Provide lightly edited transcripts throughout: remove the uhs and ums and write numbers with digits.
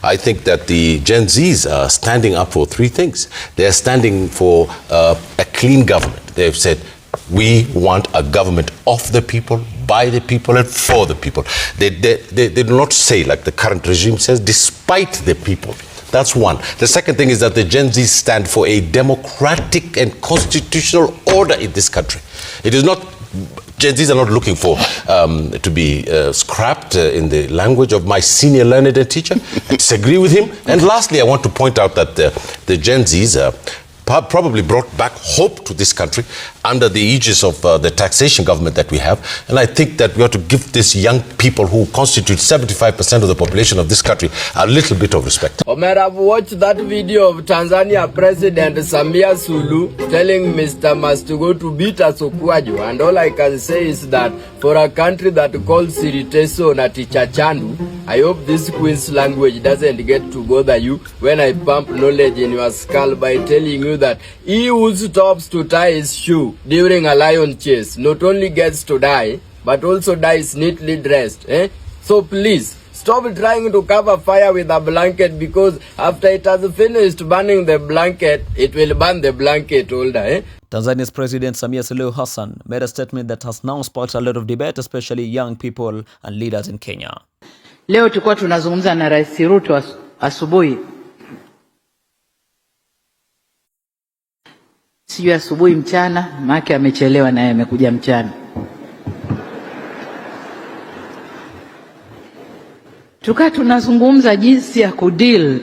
I think that the Gen Zs are standing up for three things. They're standing for a clean government. They've said, we want a government of the people, by the people, and for the people. They do not say, like the current regime says, despite the people. That's one. The second thing is that the Gen Z stand for a democratic and constitutional order in this country. It is not, Gen Zs are not looking for to be scrapped in the language of my senior learned teacher. I disagree with him. And lastly, I want to point out that the Gen Zs probably brought back hope to this country under the aegis of the taxation government that we have. And I think that we ought to give these young people who constitute 75% of the population of this country a little bit of respect. Omer, I've watched that video of Tanzania President Samia Suluhu telling Mr. Mastugo to beat Asukwaju. And all I can say is that for a country that calls Siriteso na Tichachandu, I hope this Queen's language doesn't get to bother you when I pump knowledge in your skull by telling you that he who stops to tie his shoe during a lion chase not only gets to die, but also dies neatly dressed. So please, stop trying to cover fire with a blanket, because after it has finished burning the blanket, it will burn the blanket holder. Tanzania's President Samia Suluhu Hassan made a statement that has now sparked a lot of debate, especially young people and leaders in Kenya. Leo tulikuwa tunazungumza na Rais Ruto asubuhi. Sijui asubuhi mchana, maana amechelewa naye amekuja mchana. Tukaa tunazungumza jinsi ya kudeal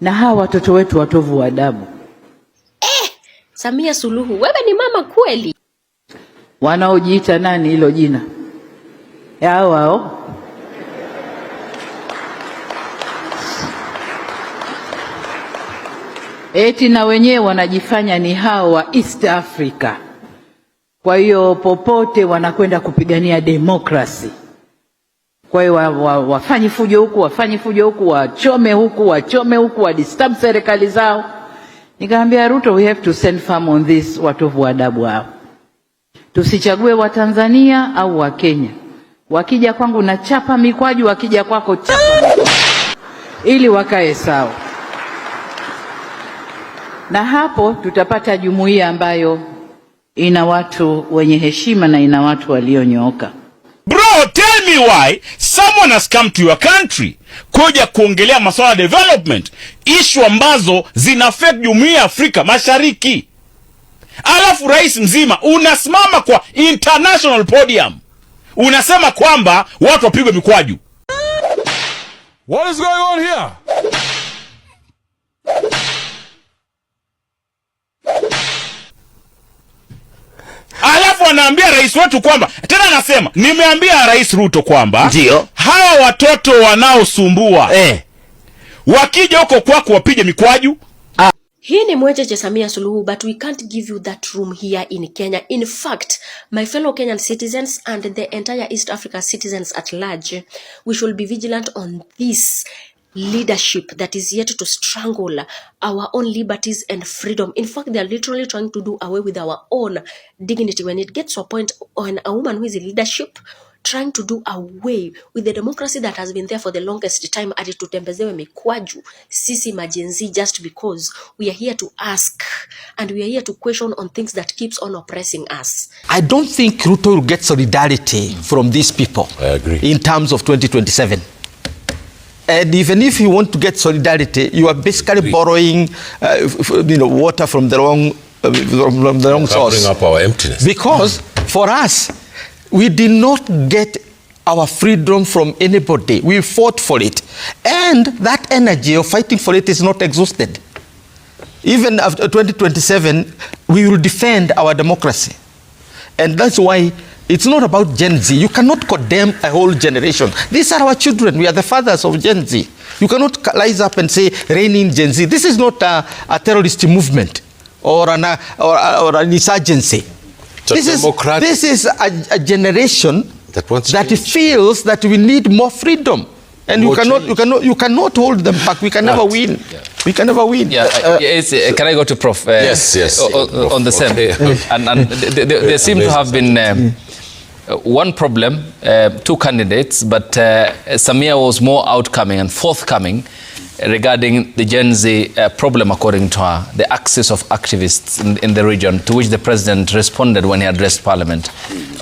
na hawa watoto wetu watovu wa adabu. Samia Suluhu, wewe ni mama kweli? Wanaojiita nani hilo jina? Hao. Eti na wenyewe wanajifanya ni hao wa East Africa. Kwa hiyo popote wanakwenda kupigania demokrasi. Kwa hiyo wafanye fujo huku, wachome huku, wadisturb serikali zao. Nikamwambia Ruto, we have to send firm on this, watovu adabu hao. Tusichague wa Tanzania au wa Kenya. Wakija kwangu na chapa mikwaju, wakija kwako chapa mikwaju. Ili wakae sawa. Na hapo tutapata jumuiya ambayo ina watu wenye heshima na ina watu walionyooka. Bro, tell me why someone has come to your country kuja kuongelea masuala development, issue ambazo zina affect jumuiya ya Afrika Mashariki. Alafu rais mzima unasimama kwa international podium, unasema kwamba watu wapigwe mikwaju. What is going on here? Alafu anaambia rais wetu kwamba, tena anasema, nimeambia rais Ruto kwamba ndio hawa watoto wanaosumbua wakija huko kwako wapige mikwaju. Hii ni mwejeje Samia Suluhu, but we can't give you that room here in Kenya. In fact, my fellow Kenyan citizens and the entire East Africa citizens at large, we should be vigilant on this leadership that is yet to strangle our own liberties and freedom. In fact, they are literally trying to do away with our own dignity when it gets to a point when a woman who is in leadership trying to do away with the democracy that has been there for the longest time, ati tutembezewe mikwaju sisi majenzi, just because we are here to ask and we are here to question on things that keeps on oppressing us. I don't think Ruto will get solidarity from these people. I agree. In terms of 2027. And even if you want to get solidarity, you are basically borrowing, water from the wrong, source. Covering up our emptiness. Because for us, we did not get our freedom from anybody. We fought for it, and that energy of fighting for it is not exhausted. Even after 2027, we will defend our democracy, and that's why. It's not about Gen Z. You cannot condemn a whole generation. These are our children. We are the fathers of Gen Z. You cannot rise up and say, rein in Gen Z. This is not a terrorist movement or an insurgency. This is a generation that feels that we need more freedom. And you cannot hold them back. We can never win. Yeah. We can never win. Yeah, can I go to Prof? Yes. On the same. And there seem to have been one problem, two candidates, but Samia was more outcoming and forthcoming regarding the Gen Z problem, according to her, the access of activists in the region, to which the president responded when he addressed parliament.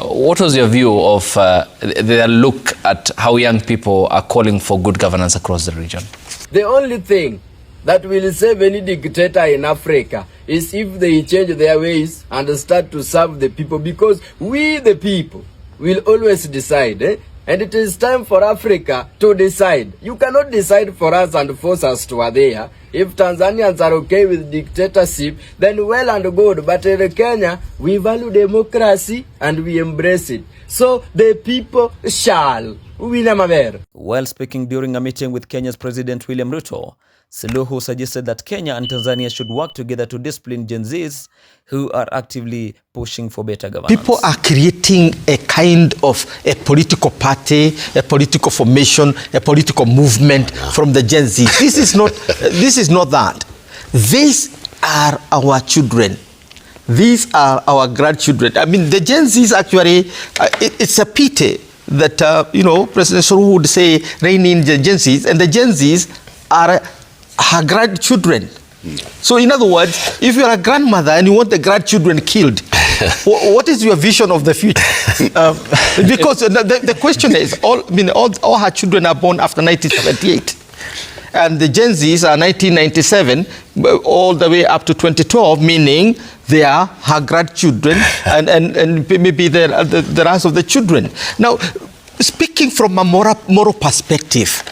What was your view of their look at how young people are calling for good governance across the region? The only thing that will save any dictator in Africa is if they change their ways and start to serve the people, because we the people will always decide, and it is time for Africa to decide. You cannot decide for us and force us to adhere. If Tanzanians are okay with dictatorship, then well and good. But in Kenya, we value democracy and we embrace it. So the people shall. While speaking during a meeting with Kenya's President William Ruto, Suluhu suggested that Kenya and Tanzania should work together to discipline Gen Zs who are actively pushing for better governance. People are creating a kind of a political party, a political formation, a political movement from the Gen Z. This is not that. These are our children. These are our grandchildren. I mean, the Gen Zs actually, it's a pity that, you know, President Suluhu would say rein in the Gen Zs, and the Gen Zs are her grandchildren. So in other words, if you're a grandmother and you want the grandchildren killed, what is your vision of the future? Because the question is, all her children are born after 1978. And the Gen Zs are 1997 all the way up to 2012, meaning they are her grandchildren and maybe the rest of the children. Now, speaking from a moral perspective,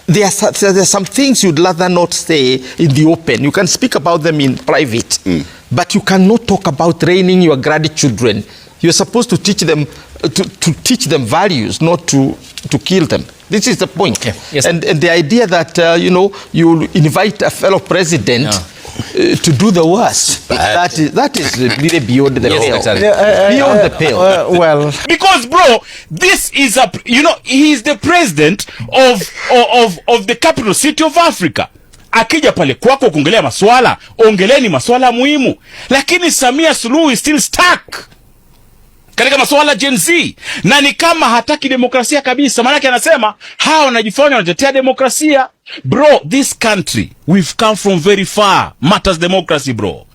there are some things you'd rather not say in the open. You can speak about them in private, but you cannot talk about training your grandchildren. You're supposed to teach them to teach them values, not to kill them. This is the point. Okay. Yes. And the idea that you know, you invite a fellow president to do the worst, that is really beyond the pale. Beyond the pale. Well, because bro, this is he is the president of the capital city of Africa. Akija pale kwako kuongelea maswala, ongeleni maswala muhimu. Lakini Samia Suluhu is still stuck katika maswala Gen Z, na ni kama hataki demokrasia kabisa. Maana yake anasema hao wanajifanya wanatetea demokrasia. Bro, this country, we've come from very far. Matters democracy, bro.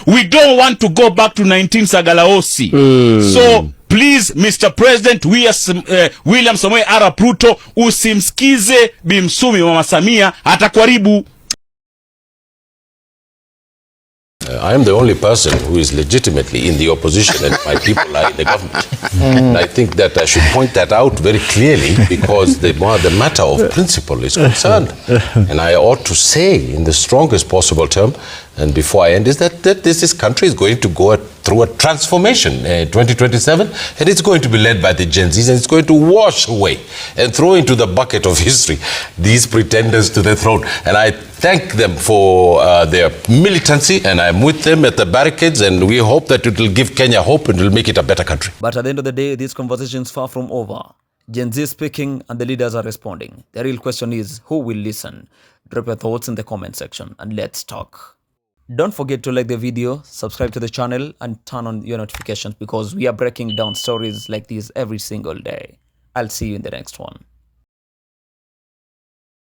We don't want to go back to 19 Sagalaosi. So please, Mr. President, William Samoei Arap Ruto, usimsikize bimsumi Mama Samia, atakuharibu. I am the only person who is legitimately in the opposition and my people are in the government. And I think that I should point that out very clearly, because the matter of principle is concerned. And I ought to say in the strongest possible term, and before I end, is that this country is going to go through a transformation in 2027, and it's going to be led by the Gen Zs, and it's going to wash away and throw into the bucket of history these pretenders to the throne. And I thank them for their militancy, and I'm with them at the barricades, and we hope that it will give Kenya hope and it will make it a better country. But at the end of the day, this conversation is far from over. Gen Z is speaking and the leaders are responding. The real question is, who will listen? Drop your thoughts in the comment section and let's talk. Don't forget to like the video, subscribe to the channel and turn on your notifications, because we are breaking down stories like these every single day. I'll see you in the next one.